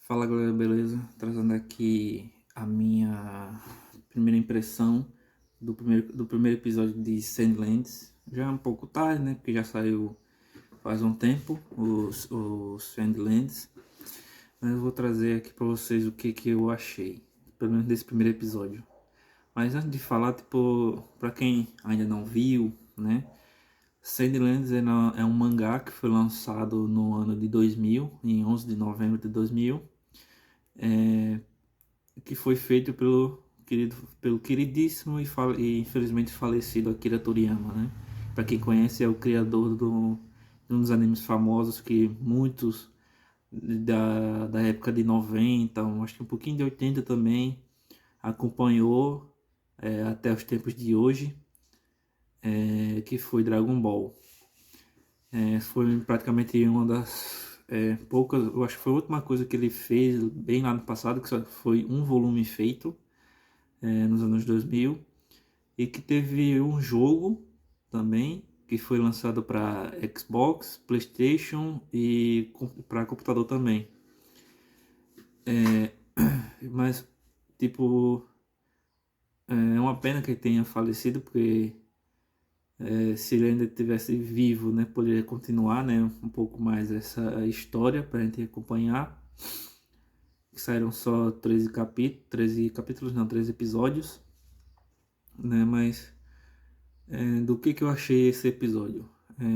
Fala galera, beleza? Trazendo aqui a minha primeira impressão do primeiro episódio de Sandlands. Já é um pouco tarde, né? Porque já saiu faz um tempo os Sandlands. Mas eu vou trazer aqui pra vocês o que eu achei, pelo menos desse primeiro episódio. Mas antes de falar, tipo, pra quem ainda não viu, né? Sandlands é um mangá que foi lançado no ano de 2000, em 11 de novembro de 2000. Que foi feito pelo queridíssimo e infelizmente falecido Akira Toriyama, né? Para quem conhece, é o criador de um dos animes famosos que muitos da época de 90, acho que um pouquinho de 80 também, acompanhou até os tempos de hoje, que foi Dragon Ball. Foi praticamente uma das poucas, eu acho que foi a última coisa que ele fez bem lá no passado, que só foi um volume feito nos anos 2000, e que teve um jogo também que foi lançado para Xbox, PlayStation e para computador também. Mas tipo, é uma pena que ele tenha falecido, porque se ele ainda tivesse vivo, né, poderia continuar, né, um pouco mais essa história para a gente acompanhar. Saíram só 13 capítulos, não, 13 episódios, né, mas do que eu achei esse episódio?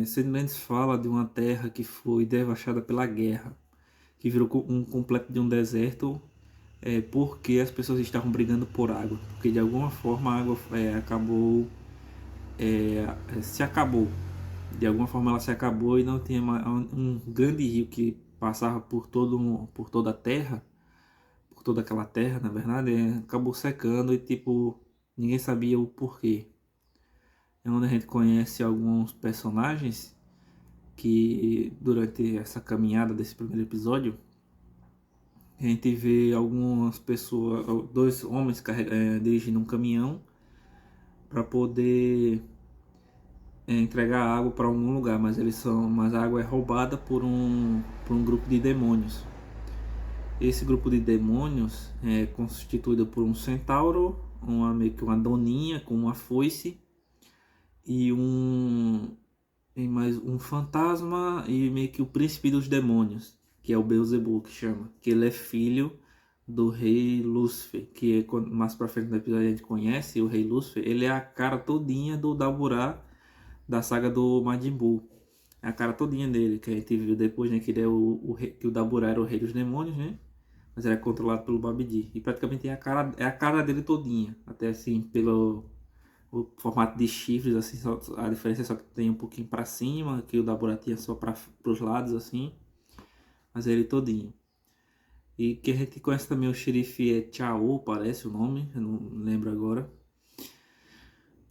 Sandlands fala de uma terra que foi devastada pela guerra, que virou um completo de um deserto, porque as pessoas estavam brigando por água, porque de alguma forma a água se acabou, de alguma forma ela se acabou e não tinha um grande rio que passava por toda a terra, por toda aquela terra, na verdade, acabou secando e tipo ninguém sabia o porquê. É onde a gente conhece alguns personagens que durante essa caminhada desse primeiro episódio a gente vê algumas pessoas, dois homens dirigindo um caminhão para poder entregar água para algum lugar, mas a água é roubada por um grupo de demônios. Esse grupo de demônios é constituído por um centauro, meio que uma doninha com uma foice e mais um fantasma e meio que o príncipe dos demônios, que é o Beelzebub que chama, que ele é filho do rei Lúcifer, que mais pra frente no episódio a gente conhece o rei Lúcifer. Ele é a cara todinha do Daburá da saga do Majin Buu. É a cara todinha dele, que a gente viu depois, né, que ele é o rei, que o Daburá era o rei dos demônios, né? Mas era controlado pelo Babidi. E praticamente é a cara dele todinha, até assim, pelo o formato de chifres, assim, a diferença é só que tem um pouquinho para cima, que o da Buratinha é só para os lados, assim, mas é ele todinho. E que a gente conhece também o xerife é Chao, parece o nome, eu não lembro agora.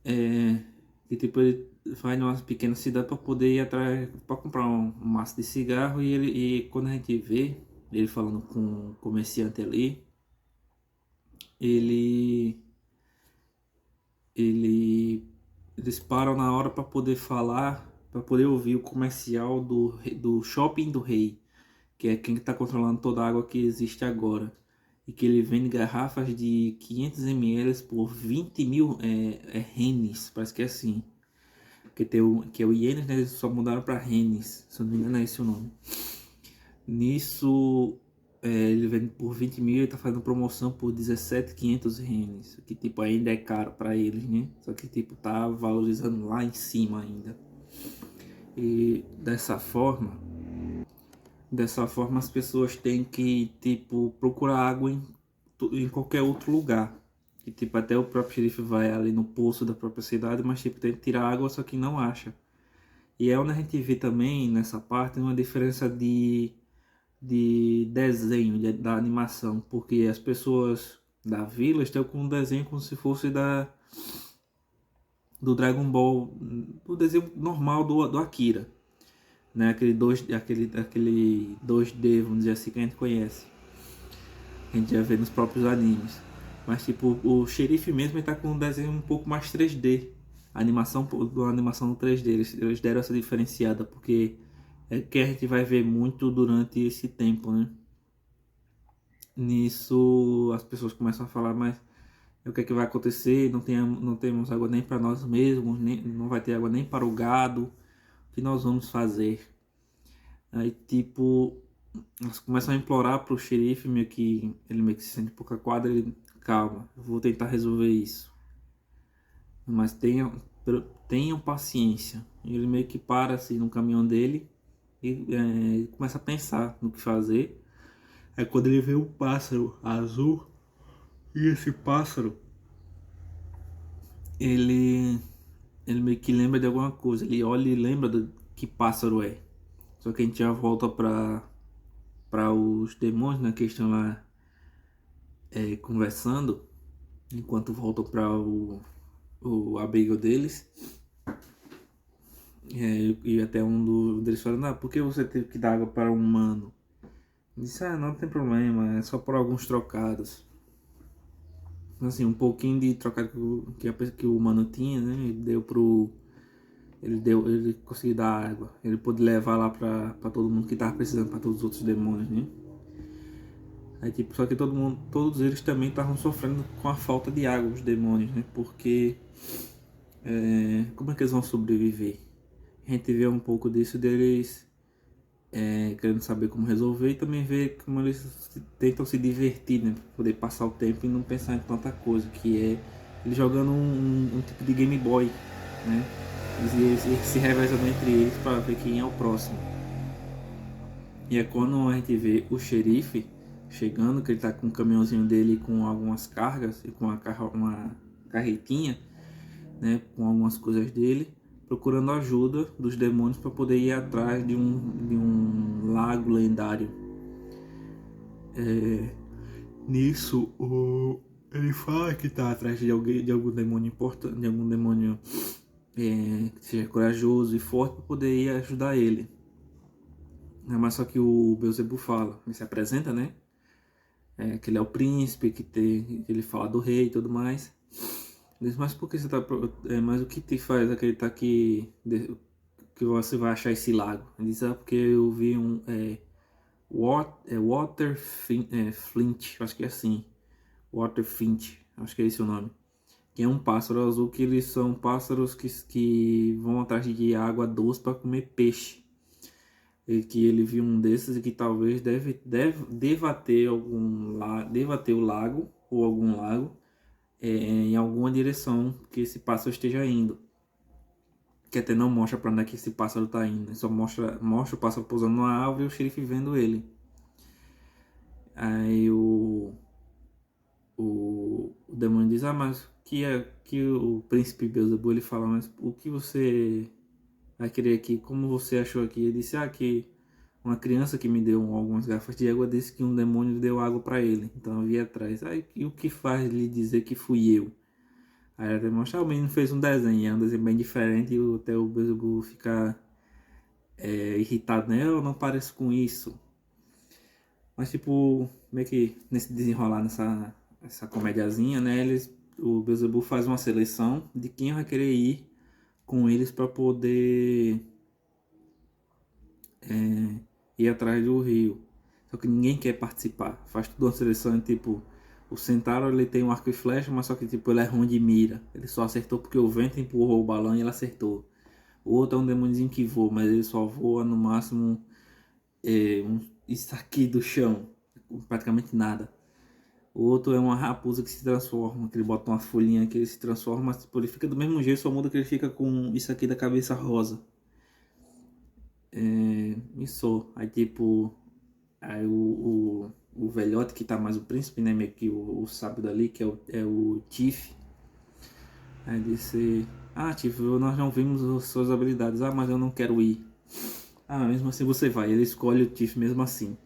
E tipo, ele vai numa pequena cidade para poder ir atrás, para comprar um maço de cigarro, e quando a gente vê ele falando com o comerciante ali, ele ele eles param na hora para poder falar, para poder ouvir o comercial do Shopping do Rei, que é quem está controlando toda a água que existe agora. E que ele vende garrafas de 500 ml por 20 mil renes, parece que é assim. Que é o ienes, né? Eles só mudaram para renes, se eu não me engano é esse o nome. Nisso, ele vende por 20 mil e tá fazendo promoção por 17.500 ienes, que tipo ainda é caro para eles, né? Só que tipo tá valorizando lá em cima ainda. E dessa forma as pessoas têm que tipo procurar água em qualquer outro lugar. E tipo até o próprio xerife vai ali no poço da própria cidade, mas tipo tem que tirar água só que não acha. E é onde a gente vê também nessa parte uma diferença de desenho, da animação, porque as pessoas da vila estão com um desenho como se fosse do Dragon Ball, do desenho normal do Akira, né? Aquele 2D, vamos dizer assim, que a gente conhece, a gente já vê nos próprios animes. Mas tipo, o xerife mesmo está com um desenho um pouco mais 3D. A animação no 3D, eles deram essa diferenciada, porque é que a gente vai ver muito durante esse tempo, né? Nisso as pessoas começam a falar, mas o que é que vai acontecer? Não temos água nem para nós mesmos, nem, não vai ter água nem para o gado. O que nós vamos fazer? Aí tipo, elas começam a implorar pro xerife, ele meio que se sente um pouco acuado, ele, calma, eu vou tentar resolver isso. Mas tenham paciência. Ele meio que para assim no caminhão dele e começa a pensar no que fazer. É quando ele vê um pássaro azul, e esse pássaro, ele, ele meio que lembra de alguma coisa. Ele olha e lembra de que pássaro é. Só que a gente já volta para os demônios, né, que estão lá conversando, enquanto voltam para o abrigo deles. E até deles falando, por que você teve que dar água para um humano? Ele disse, não tem problema, é só por alguns trocados. Assim, um pouquinho de trocado que o humano tinha, né? Ele conseguiu dar água. Ele pôde levar lá pra todo mundo que tava precisando, pra todos os outros demônios, né? Aí, tipo, só que todos eles também estavam sofrendo com a falta de água, os demônios, né? Porque como é que eles vão sobreviver? A gente vê um pouco disso deles querendo saber como resolver e também ver como eles tentam se divertir, né? Pra poder passar o tempo e não pensar em tanta coisa, que é eles jogando um tipo de Game Boy, né? Eles se revezando entre eles para ver quem é o próximo. E é quando a gente vê o xerife chegando, que ele tá com um caminhãozinho dele com algumas cargas e com uma carretinha, né, com algumas coisas dele, procurando ajuda dos demônios para poder ir atrás de um lago lendário. Nisso, ele fala que está atrás de algum demônio importante, de algum demônio que seja corajoso e forte para poder ir ajudar ele. Mas só que o Beelzebub fala, ele se apresenta, né? Que ele é o príncipe, que ele fala do rei e tudo mais. Ele diz, mas por que você tá. Mas o que te faz acreditar que você vai achar esse lago? Ele diz, porque eu vi um. Water Flint, acho que é assim. Water Flint, acho que é esse o nome. Que é um pássaro azul, que eles são pássaros que vão atrás de água doce para comer peixe. E que ele viu um desses e que talvez deva ter deva ter o lago ou algum lago em alguma direção que esse pássaro esteja indo. Que até não mostra para onde é que esse pássaro está indo, só mostra o pássaro pousando numa árvore e o xerife vendo ele. Aí o demônio diz, mas que o príncipe Beelzebub ele fala, mas o que você vai querer aqui? Como você achou aqui? Ele disse, que uma criança que me deu algumas garrafas de água disse que um demônio deu água para ele. Então eu vi atrás. Aí e o que faz lhe dizer que fui eu? Aí ela demonstra, o menino fez um desenho, é um desenho bem diferente e até o Beelzebub fica irritado, né? Eu não pareço com isso. Mas tipo, meio que nesse desenrolar essa comediazinha, né? O Beelzebub faz uma seleção de quem vai querer ir com eles para poder ir atrás do rio. Só que ninguém quer participar. Faz tudo uma seleção, tipo, o Centauro ele tem um arco e flecha, mas só que tipo, ele é ruim de mira. Ele só acertou porque o vento empurrou o balão e ele acertou. O outro é um demôniozinho que voa, mas ele só voa no máximo isso aqui do chão, praticamente nada. O outro é uma raposa que se transforma, que ele bota uma folhinha que ele se transforma, mas tipo, ele fica do mesmo jeito, só muda que ele fica com isso aqui da cabeça rosa. Isso, aí tipo, aí o velhote que tá mais o príncipe, né, meio que o sábio dali, que é o Tiff. Aí disse, Tiff, nós não vimos as suas habilidades, mas eu não quero ir. Mesmo assim você vai, ele escolhe o Tiff mesmo assim.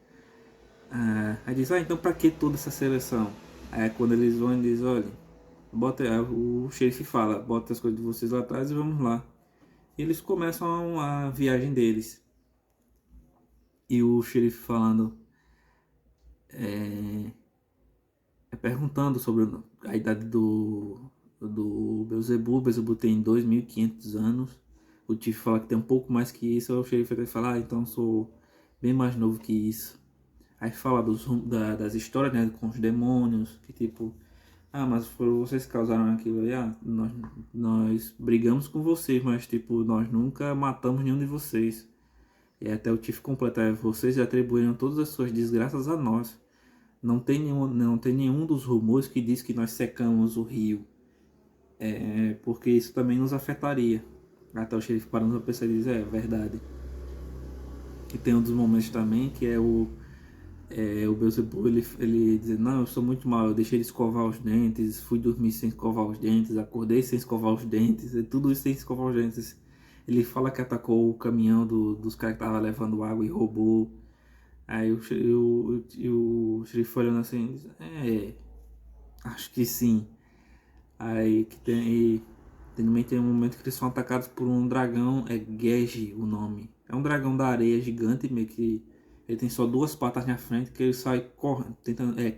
Aí diz, então pra que toda essa seleção? Aí quando eles vão, ele diz, olha, o xerife fala, bota as coisas de vocês lá atrás e vamos lá. E eles começam a viagem deles. E o xerife falando, perguntando sobre a idade do Beelzebub. O Beelzebub tem 2.500 anos. O Tiff fala que tem um pouco mais que isso. O xerife até fala, então eu sou bem mais novo que isso. Aí fala das histórias, né, com os demônios, que tipo, ah, mas foram vocês que causaram aquilo aí, ah, nós brigamos com vocês, mas tipo, nós nunca matamos nenhum de vocês. E até o Tiff completar, vocês atribuíram todas as suas desgraças a nós. Não tem nenhum dos rumores que diz que nós secamos o rio, porque isso também nos afetaria. Até o xerife parando pra pensar e diz, é verdade. E tem um dos momentos também que é o Beelzebub, ele diz, não, eu sou muito mal, eu deixei de escovar os dentes, fui dormir sem escovar os dentes, acordei sem escovar os dentes, tudo isso sem escovar os dentes. Ele fala que atacou o caminhão dos caras que estavam levando água e roubou. Aí o xerife foi olhando assim, diz, acho que sim. Aí que também tem um momento que eles são atacados por um dragão, é Gege o nome. É um dragão da areia gigante, meio que ele tem só duas patas na frente, que ele sai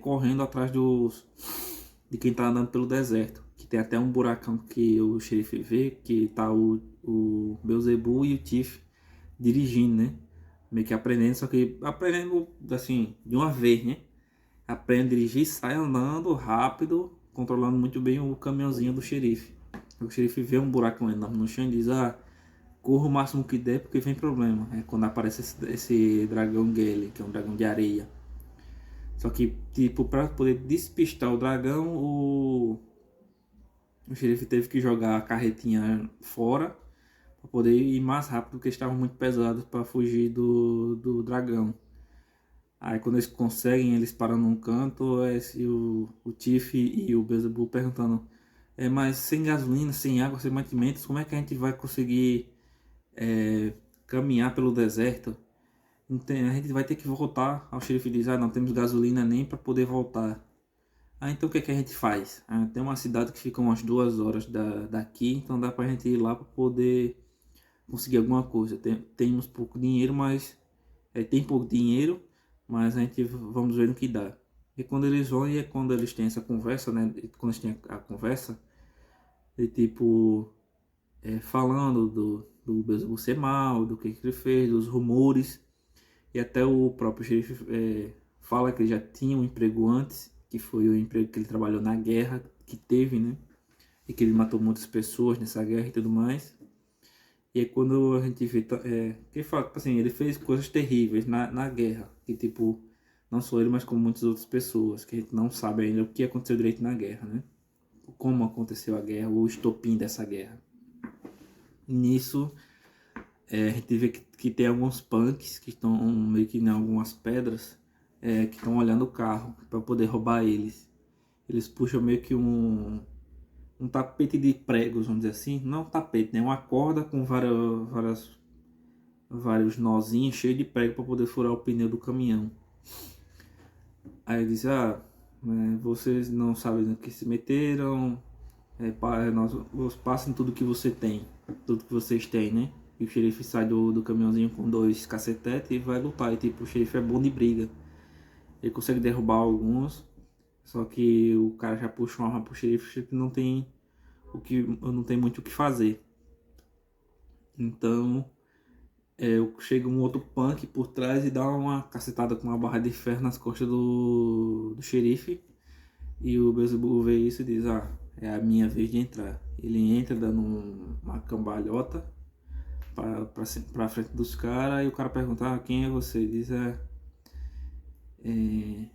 correndo atrás de quem tá andando pelo deserto. Que tem até um buracão que o xerife vê, que tá o Beelzebub e o Tiff dirigindo, né? Meio que aprendendo, só que aprendendo assim, de uma vez, né? Aprende a dirigir, sai andando rápido, controlando muito bem o caminhãozinho do xerife. O xerife vê um buraco enorme no chão e diz, ah, corra o máximo que der porque vem problema. É quando aparece esse dragão Gale, que é um dragão de areia. Só que, tipo, para poder despistar o dragão, o xerife teve que jogar a carretinha fora para poder ir mais rápido, porque estavam muito pesados para fugir do dragão. Aí quando eles conseguem, eles param num canto, o Tiff e o Beelzebub perguntando, mas sem gasolina, sem água, sem mantimentos, como é que a gente vai conseguir caminhar pelo deserto? Então, a gente vai ter que voltar. Ao xerife diz, não temos gasolina nem para poder voltar. Então o que é que a gente faz? Tem uma cidade que fica umas 2 horas daqui, então dá pra gente ir lá para poder conseguir alguma coisa. Temos pouco dinheiro, mas tem pouco dinheiro, mas a gente vamos ver no que dá. E quando eles vão, e é quando eles têm essa conversa, né? Quando eles têm a conversa, de tipo, falando do Beelzebub ser mal, do que ele fez, dos rumores, e até o próprio xerife fala que ele já tinha um emprego antes, que foi o emprego que ele trabalhou na guerra, que teve, né? E que ele matou muitas pessoas nessa guerra e tudo mais. E aí quando a gente vê, que ele fala, tipo assim, ele fez coisas terríveis na guerra, que tipo, não só ele, mas como muitas outras pessoas, que a gente não sabe ainda o que aconteceu direito na guerra, né? Como aconteceu a guerra, o estopim dessa guerra. E nisso, a gente vê que tem alguns punks que estão meio que em algumas pedras, que estão olhando o carro para poder roubar eles. Eles puxam meio que um tapete de pregos, vamos dizer assim, não um tapete, né? Uma corda com vários nozinhos cheios de prego para poder furar o pneu do caminhão. Aí ele diz, vocês não sabem no que se meteram, nós passem tudo que você tem, tudo que vocês têm, né? E o xerife sai do caminhãozinho com 2 cacetetes e vai lutar. E tipo, o xerife é bom de briga. Ele consegue derrubar alguns, só que o cara já puxa uma arma pro xerife, o xerife não tem muito o que fazer. Então, chega um outro punk por trás e dá uma cacetada com uma barra de ferro nas costas do xerife. E o Beelzebub vê isso e diz, é a minha vez de entrar. Ele entra dando uma cambalhota pra frente dos caras, e o cara pergunta, quem é você? Ele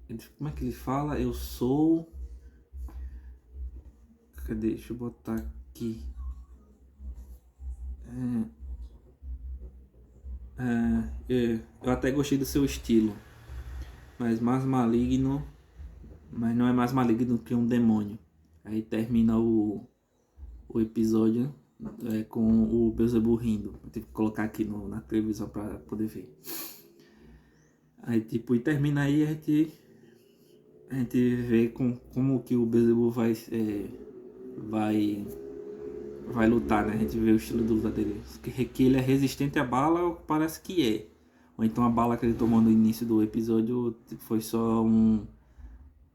diz, como é que ele fala? Eu sou... Cadê? Deixa eu botar aqui. Eu até gostei do seu estilo, mas mais maligno, mas não é mais maligno que um demônio. Aí termina o episódio com o Beelzebub rindo. Eu tive que colocar aqui na televisão para poder ver. Aí tipo, e termina aí, a gente vê como que o Beelzebub vai lutar, né? A gente vê o estilo de luta dele. Que ele é resistente à bala, parece que é. Ou então a bala que ele tomou no início do episódio foi só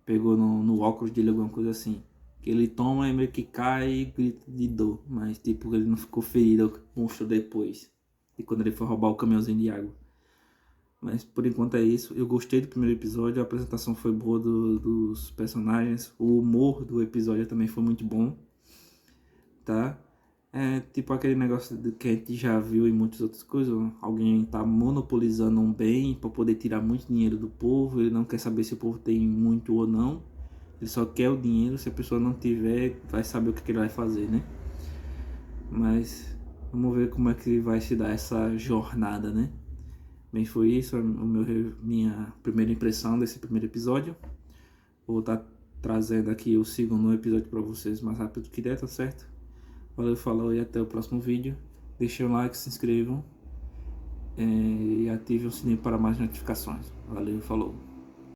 pegou no óculos dele, alguma coisa assim. Que ele toma e meio que cai e grita de dor. Mas tipo, ele não ficou ferido, mostrou depois. E quando ele foi roubar o caminhãozinho de água. Mas por enquanto é isso. Eu gostei do primeiro episódio, a apresentação foi boa dos personagens, o humor do episódio também foi muito bom, tá? É tipo aquele negócio que a gente já viu em muitas outras coisas. Alguém tá monopolizando um bem para poder tirar muito dinheiro do povo. Ele não quer saber se o povo tem muito ou não. Ele só quer o dinheiro. Se a pessoa não tiver, vai saber o que ele vai fazer, né? Mas vamos ver como é que vai se dar essa jornada, né? Bem, foi isso minha primeira impressão desse primeiro episódio. Vou estar trazendo aqui o segundo episódio para vocês o mais rápido que der, tá certo? Valeu, falou e até o próximo vídeo. Deixem um like, se inscrevam e ativem o sininho para mais notificações. Valeu, falou.